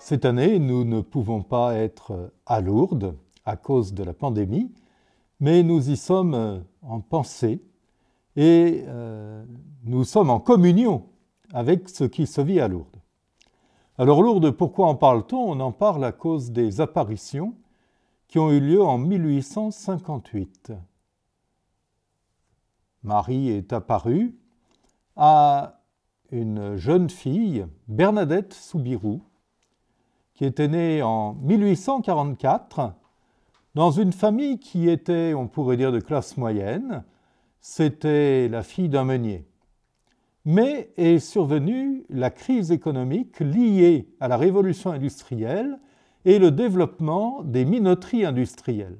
Cette année, nous ne pouvons pas être à Lourdes à cause de la pandémie, mais nous y sommes en pensée et nous sommes en communion avec ce qui se vit à Lourdes. Alors Lourdes, pourquoi en parle-t-on? On en parle à cause des apparitions qui ont eu lieu en 1858. Marie est apparue à une jeune fille, Bernadette Soubirous, qui était née en 1844 dans une famille qui était, on pourrait dire, de classe moyenne. C'était la fille d'un meunier. Mais est survenue la crise économique liée à la révolution industrielle et le développement des minoteries industrielles.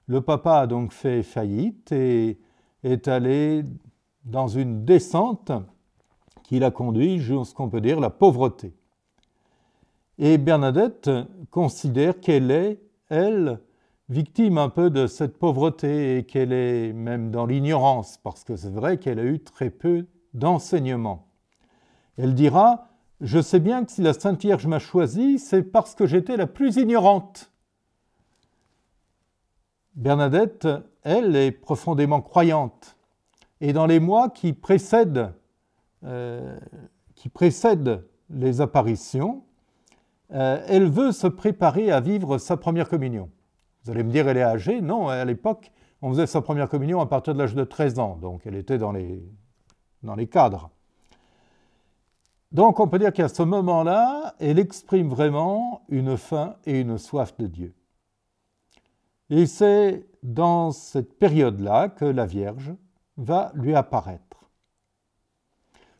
Le papa a donc fait faillite et est allé dans une descente qui l'a conduit jusqu'on peut dire la pauvreté. Et Bernadette considère qu'elle est, elle, victime un peu de cette pauvreté et qu'elle est même dans l'ignorance, parce que c'est vrai qu'elle a eu très peu d'enseignement. Elle dira « Je sais bien que si la Sainte Vierge m'a choisie, c'est parce que j'étais la plus ignorante. » Bernadette, elle, est profondément croyante. Et dans les mois qui précèdent les apparitions, elle veut se préparer à vivre sa première communion. Vous allez me dire, elle est âgée? Non, à l'époque, on faisait sa première communion à partir de l'âge de 13 ans, donc elle était dans les cadres. Donc on peut dire qu'à ce moment-là, elle exprime vraiment une faim et une soif de Dieu. Et c'est dans cette période-là que la Vierge va lui apparaître.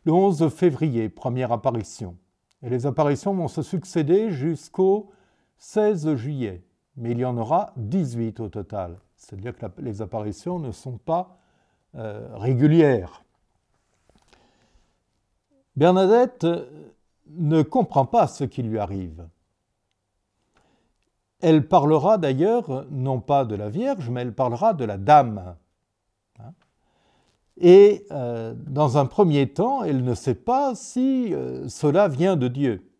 Le 11 février, première apparition. Et les apparitions vont se succéder jusqu'au 16 juillet. Mais il y en aura 18 au total. C'est-à-dire que les apparitions ne sont pas régulières. Bernadette ne comprend pas ce qui lui arrive. Elle parlera d'ailleurs, non pas de la Vierge, mais elle parlera de la Dame. Et dans un premier temps, elle ne sait pas si cela vient de Dieu.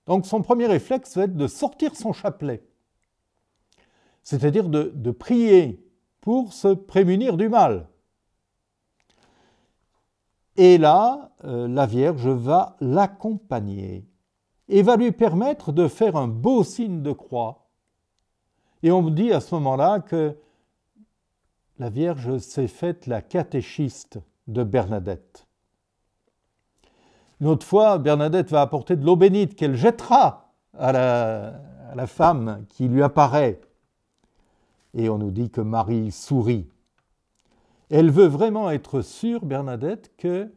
Donc son premier réflexe va être de sortir son chapelet, c'est-à-dire de prier pour se prémunir du mal. Et là, la Vierge va l'accompagner et va lui permettre de faire un beau signe de croix. Et on me dit à ce moment-là que la Vierge s'est faite la catéchiste de Bernadette. Une autre fois, Bernadette va apporter de l'eau bénite qu'elle jettera à la femme qui lui apparaît. Et on nous dit que Marie sourit. Elle veut vraiment être sûre, Bernadette, que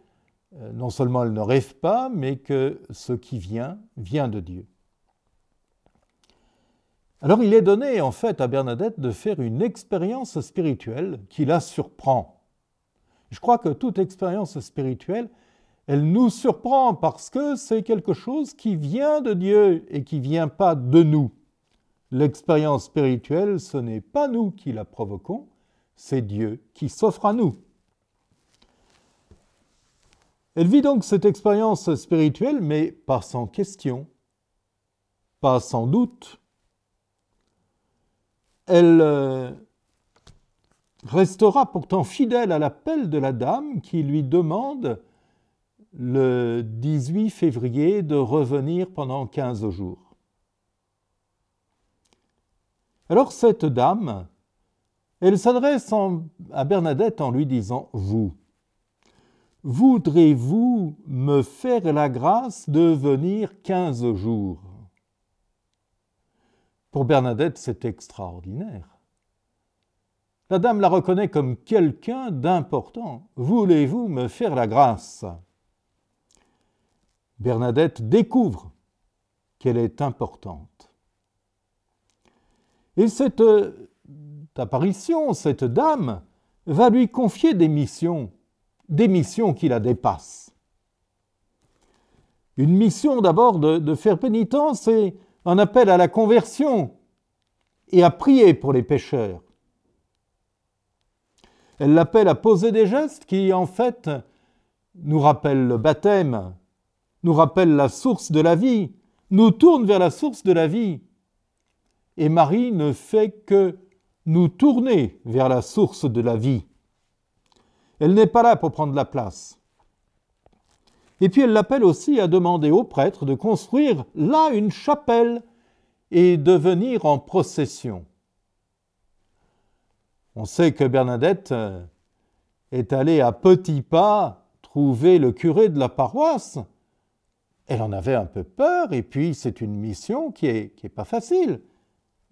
non seulement elle ne rêve pas, mais que ce qui vient de Dieu. Alors il est donné en fait à Bernadette de faire une expérience spirituelle qui la surprend. Je crois que toute expérience spirituelle, elle nous surprend parce que c'est quelque chose qui vient de Dieu et qui ne vient pas de nous. L'expérience spirituelle, ce n'est pas nous qui la provoquons, c'est Dieu qui s'offre à nous. Elle vit donc cette expérience spirituelle, mais pas sans question, pas sans doute. Elle restera pourtant fidèle à l'appel de la Dame qui lui demande le 18 février de revenir pendant 15 jours. Alors cette Dame, elle s'adresse à Bernadette en lui disant « Vous, voudrez-vous me faire la grâce de venir 15 jours ?» Pour Bernadette, c'est extraordinaire. La Dame la reconnaît comme quelqu'un d'important. Voulez-vous me faire la grâce? Bernadette découvre qu'elle est importante. Et cette apparition, cette Dame, va lui confier des missions qui la dépassent. Une mission d'abord de faire pénitence et un appel à la conversion et à prier pour les pécheurs. Elle l'appelle à poser des gestes qui, en fait, nous rappellent le baptême, nous rappellent la source de la vie, nous tourne vers la source de la vie. Et Marie ne fait que nous tourner vers la source de la vie. Elle n'est pas là pour prendre la place. Et puis elle l'appelle aussi à demander au prêtre de construire là une chapelle et de venir en procession. On sait que Bernadette est allée à petits pas trouver le curé de la paroisse. Elle en avait un peu peur, et puis c'est une mission qui est pas facile.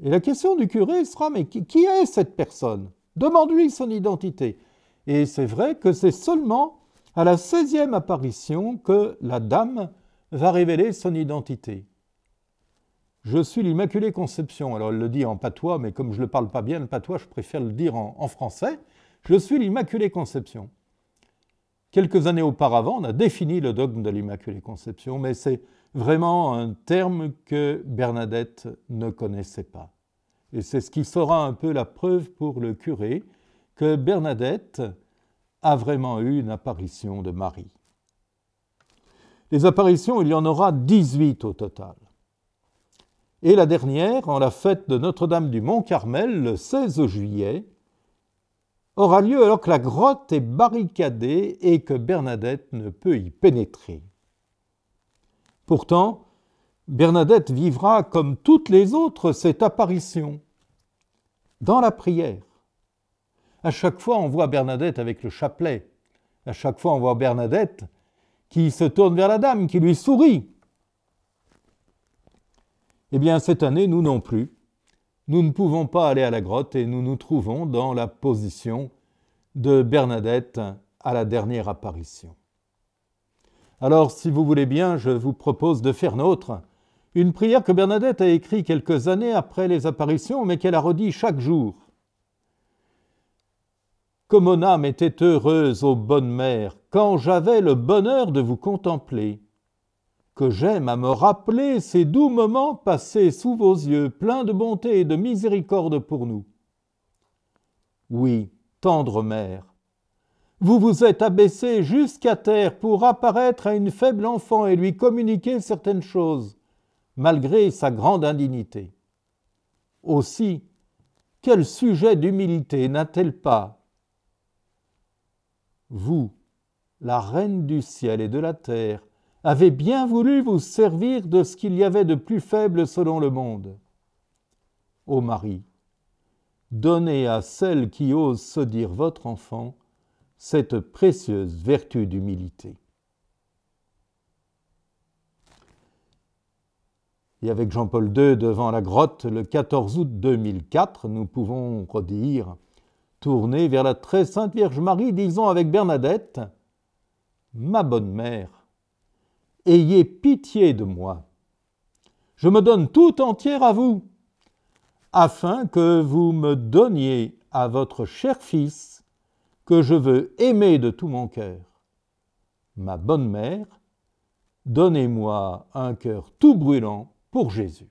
Et la question du curé sera, mais qui est cette personne? Demande-lui son identité. Et c'est vrai que c'est seulement à la 16e apparition que la dame va révéler son identité. Je suis l'Immaculée Conception. Alors elle le dit en patois, mais comme je ne le parle pas bien, le patois, je préfère le dire en français. Je suis l'Immaculée Conception. Quelques années auparavant, on a défini le dogme de l'Immaculée Conception, mais c'est vraiment un terme que Bernadette ne connaissait pas. Et c'est ce qui sera un peu la preuve pour le curé que Bernadette a vraiment eu une apparition de Marie. Les apparitions, il y en aura 18 au total. Et la dernière, en la fête de Notre-Dame du Mont-Carmel, le 16 juillet, aura lieu alors que la grotte est barricadée et que Bernadette ne peut y pénétrer. Pourtant, Bernadette vivra comme toutes les autres cette apparition, dans la prière. À chaque fois, on voit Bernadette avec le chapelet. À chaque fois, on voit Bernadette qui se tourne vers la dame, qui lui sourit. Eh bien, cette année, nous non plus. Nous ne pouvons pas aller à la grotte et nous nous trouvons dans la position de Bernadette à la dernière apparition. Alors, si vous voulez bien, je vous propose de faire nôtre une prière que Bernadette a écrite quelques années après les apparitions, mais qu'elle a redit chaque jour. Que mon âme était heureuse, ô bonne mère, quand j'avais le bonheur de vous contempler, que j'aime à me rappeler ces doux moments passés sous vos yeux, pleins de bonté et de miséricorde pour nous. Oui, tendre mère, vous vous êtes abaissée jusqu'à terre pour apparaître à une faible enfant et lui communiquer certaines choses, malgré sa grande indignité. Aussi, quel sujet d'humilité n'a-t-elle pas? Vous, la reine du ciel et de la terre, avez bien voulu vous servir de ce qu'il y avait de plus faible selon le monde. Ô Marie, donnez à celle qui ose se dire votre enfant cette précieuse vertu d'humilité. Et avec Jean-Paul II devant la grotte le 14 août 2004, nous pouvons redire « Tournez vers la très sainte Vierge Marie, disons avec Bernadette, « Ma bonne mère, ayez pitié de moi. Je me donne tout entière à vous, afin que vous me donniez à votre cher Fils, que je veux aimer de tout mon cœur. Ma bonne mère, donnez-moi un cœur tout brûlant pour Jésus. »